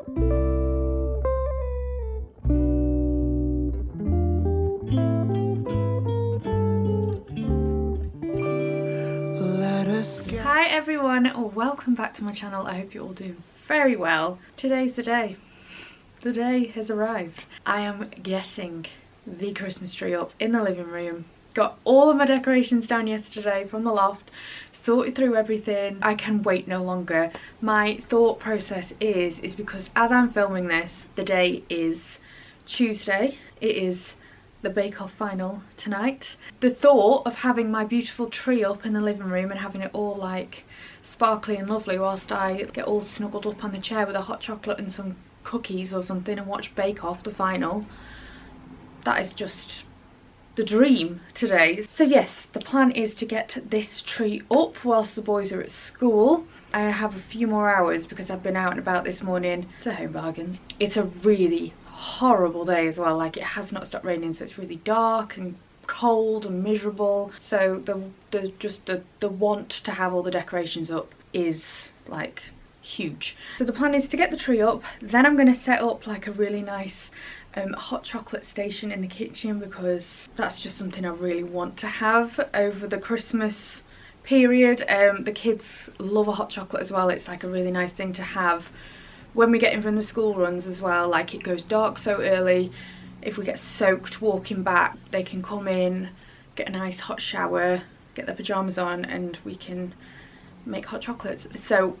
Hi everyone, welcome back to my channel. I hope you're all doing very well. Today's the day. The day has arrived. I am getting the Christmas tree up in the living room. Got all of my decorations down yesterday from the loft, sorted through everything. I can wait no longer. My thought process is because as I'm filming this, the day is Tuesday. It is the Bake Off final tonight. The thought of having my beautiful tree up in the living room and having it all like sparkly and lovely whilst I get all snuggled up on the chair with a hot chocolate and some cookies or something and watch Bake Off the final, that is just the dream today. So yes, the plan is to get this tree up whilst the boys are at school. I have a few more hours because I've been out and about this morning to Home Bargains. It's a really horrible day as well, like it has not stopped raining, so it's really dark and cold and miserable. So the want to have all the decorations up is like huge. So the plan is to get the tree up, then I'm going to set up like a really nice hot chocolate station in the kitchen, because that's just something I really want to have over the Christmas period. The kids love a hot chocolate as well. It's like a really nice thing to have when we get in from the school runs as well. Like it goes dark so early, if we get soaked walking back, they can come in, get a nice hot shower, get their pajamas on, and we can make hot chocolates. So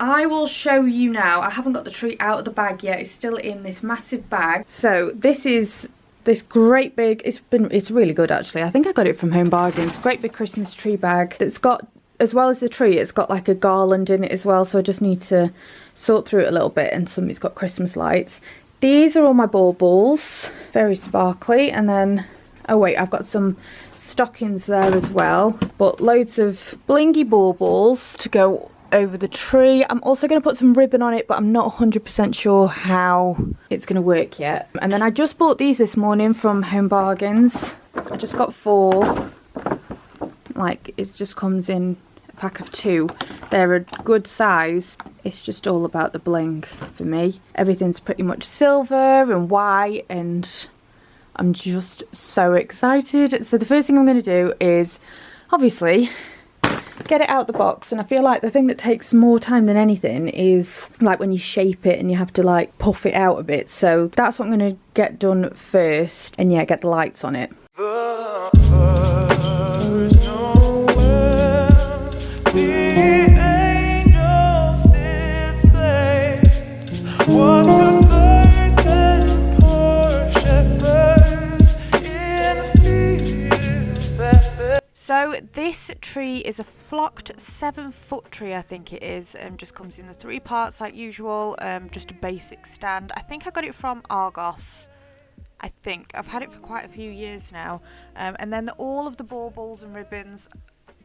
I will show you now. I haven't got the tree out of the bag yet. It's still in this massive bag. So this is this great big, it's really good actually. I think I got it from Home Bargains. Great big Christmas tree bag that's got, as well as the tree, it's got like a garland in it as well, so I just need to sort through it a little bit. And some, it's got Christmas lights. These are all my baubles, very sparkly. And then, oh wait, I've got some stockings there as well, but loads of blingy baubles to go over the tree. I'm also going to put some ribbon on it, but I'm not 100% sure how it's going to work yet. And then I just bought these this morning from Home Bargains. I just got 4. Like, it just comes in a pack of 2. They're a good size. It's just all about the bling for me. Everything's pretty much silver and white, and I'm just so excited. So the first thing I'm going to do is obviously get it out the box, and I feel like the thing that takes more time than anything is like when you shape it and you have to like puff it out a bit. So that's what I'm going to get done first, and yeah, get the lights on it. So this tree is a flocked 7-foot tree, I think it is, and just comes in the 3 parts like usual. Just a basic stand. I think I got it from Argos. I think I've had it for quite a few years now. And then all of the baubles and ribbons,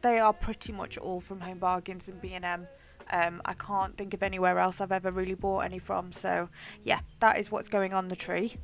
they are pretty much all from Home Bargains and B&M. I can't think of anywhere else I've ever really bought any from. So yeah, that is what's going on the tree.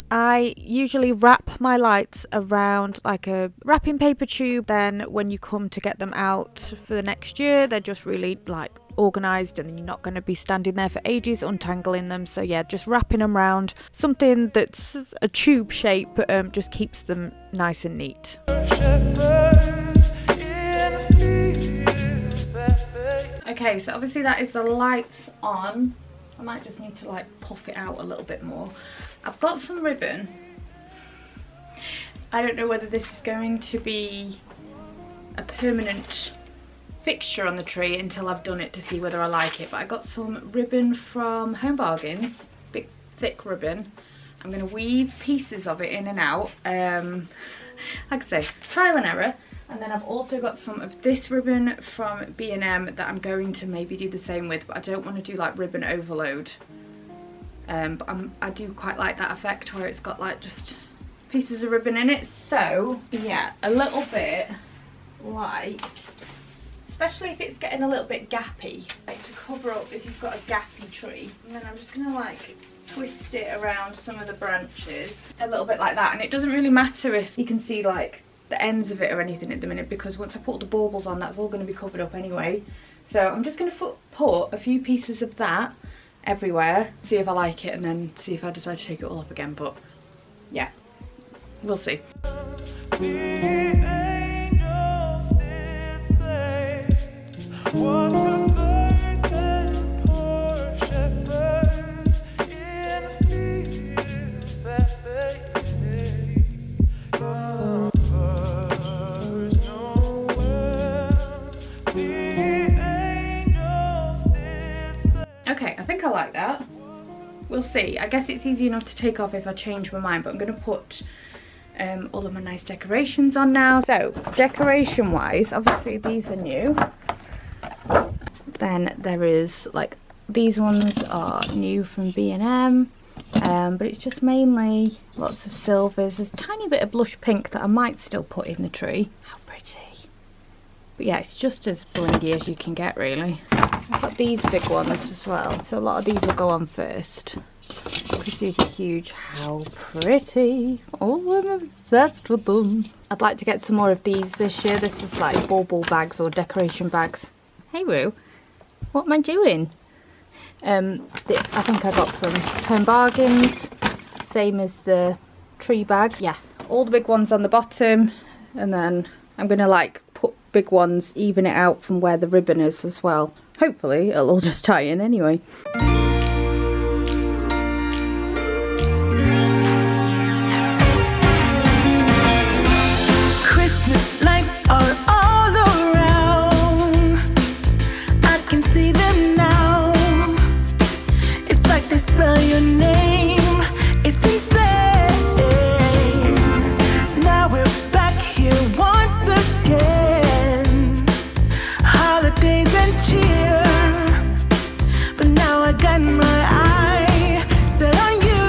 I usually wrap my lights around like a wrapping paper tube. Then when you come to get them out for the next year, they're just really like organised, and then you're not going to be standing there for ages untangling them. So yeah, just wrapping them around something that's a tube shape just keeps them nice and neat. Okay, so obviously that is the lights on. I might just need to like puff it out a little bit more. I've got some ribbon. I don't know whether this is going to be a permanent fixture on the tree until I've done it to see whether I like it, but I got some ribbon from Home Bargains, big thick ribbon. I'm going to weave pieces of it in and out. Like I say, trial and error, And then I've also got some of this ribbon from B&M that I'm going to maybe do the same with, but I don't want to do like ribbon overload. But I do quite like that effect where it's got like just pieces of ribbon in it. So yeah, a little bit like, especially if it's getting a little bit gappy, like to cover up if you've got a gappy tree. And then I'm just gonna like twist it around some of the branches a little bit like that. And it doesn't really matter if you can see like the ends of it or anything at the minute, because once I put the baubles on, that's all going to be covered up anyway. So I'm just going to put a few pieces of that everywhere, see if I like it, and then see if I decide to take it all off again. But yeah, we'll see. Okay, I think I like that. We'll see. I guess it's easy enough to take off if I change my mind, but I'm going to put all of my nice decorations on now. So, decoration wise, obviously these are new. Then there is like, these ones are new from B&M, but it's just mainly lots of silvers. There's a tiny bit of blush pink that I might still put in the tree. How pretty. But yeah, it's just as blingy as you can get, really. I've got these big ones as well, so a lot of these will go on first, because these are huge. How pretty. Oh, I'm obsessed with them. I'd like to get some more of these this year. This is like bauble bags or decoration bags. Hey Roo, what am I doing? I think I got from Home Bargains, same as the tree bag. Yeah, all the big ones on the bottom, and then I'm gonna like put big ones, even it out from where the ribbon is as well. Hopefully it'll all just tie in anyway. Christmas lights are all around. I can see them now. It's like they spell your name. It's insane. Now we're back here once again. Holidays and cheer. But now I got my eye set on you.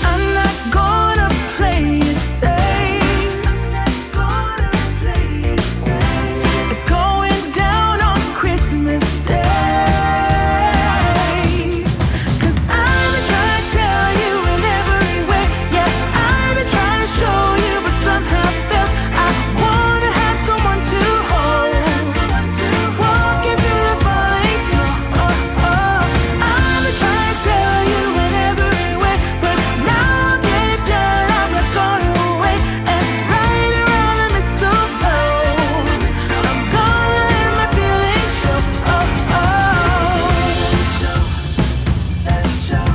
I'm not gonna play it safe. I'm not gonna play it safe. It's going down on Christmas Day. 'Cause I've been trying to tell you in every way. Yeah, I've been trying to show you, but somehow felt I wanna have someone to hold. Walking through the falling snow. I've been trying to tell you in every way, but now I'll get it done. I'm not gonna wait. And right around the mistletoe, I'm gonna let my feelings show.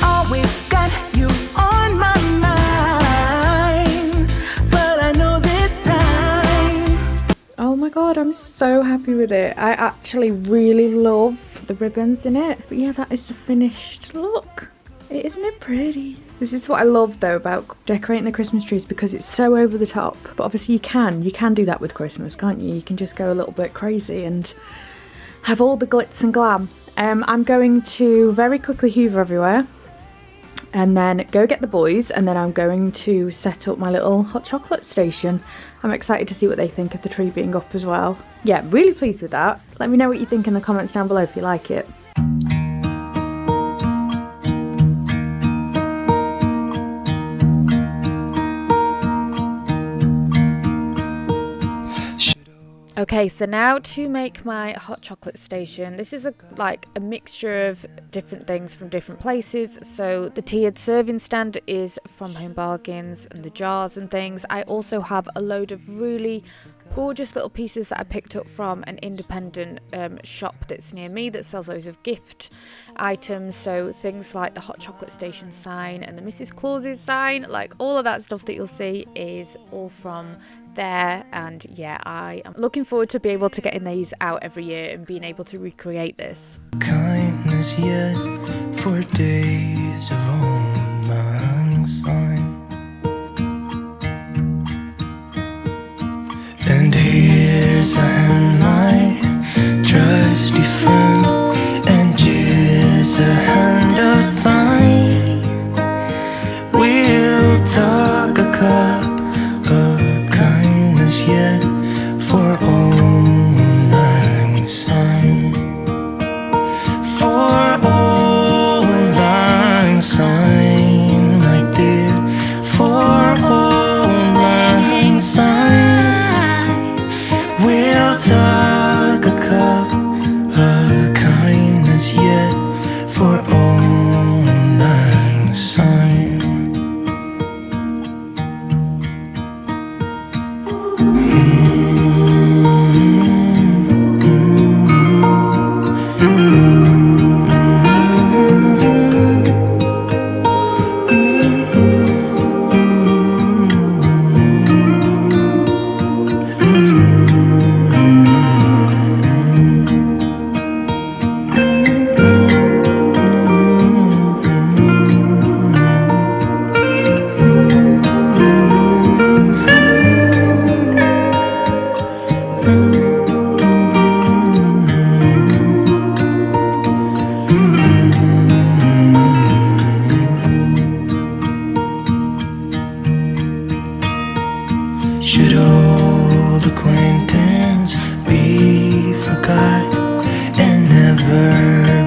Always got you on my mind, but I know this time. Oh my god, I'm so happy with it. I actually really love the ribbons in it. But yeah, that is the finished look. Isn't it pretty? This is what I love though about decorating the Christmas trees, because it's so over the top. But obviously you can do that with Christmas, can't you? You can just go a little bit crazy and have all the glitz and glam. I'm going to very quickly hoover everywhere, and then go get the boys, and then I'm going to set up my little hot chocolate station. I'm excited to see what they think of the tree being up as well. Yeah, really pleased with that. Let me know what you think in the comments down below if you like it. Okay, so now to make my hot chocolate station. This is like a mixture of different things from different places. So the tiered serving stand is from Home Bargains, and the jars and things. I also have a load of really gorgeous little pieces that I picked up from an independent shop that's near me that sells loads of gift items. So things like the hot chocolate station sign and the Mrs. Claus's sign, like all of that stuff that you'll see is all from there. And yeah, I am looking forward to be able to getting these out every year and being able to recreate this. Kindness yet for days of old lang syne. for Auld Lang Syne. For Auld Lang Syne, my dear. For Auld Lang Syne, we'll tug a cup of kindness yet for Auld Lang Syne. Should old acquaintance be forgot and never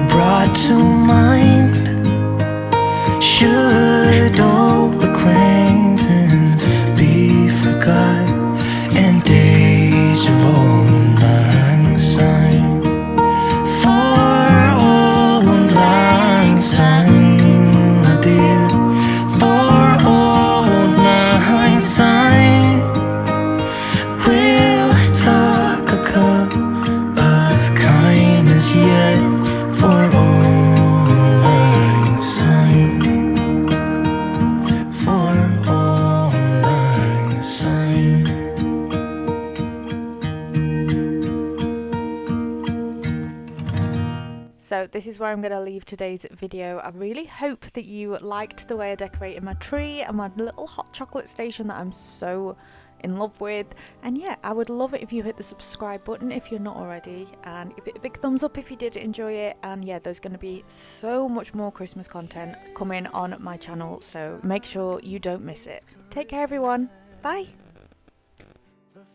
brought to mind? Should old acquaintance be forgot and days of Auld Lang Syne? For Auld Lang Syne, my dear. For Auld Lang Syne, we'll talk a cup of kindness yet for Auld Lang Syne. For Auld Lang Syne. So this is where I'm going to leave today's video. I really hope that you liked the way I decorated my tree and my little hot chocolate station that I'm so in love with. And yeah, I would love it if you hit the subscribe button if you're not already, and give it a big thumbs up if you did enjoy it. And yeah, there's going to be so much more Christmas content coming on my channel, so make sure you don't miss it. Take care everyone. Bye.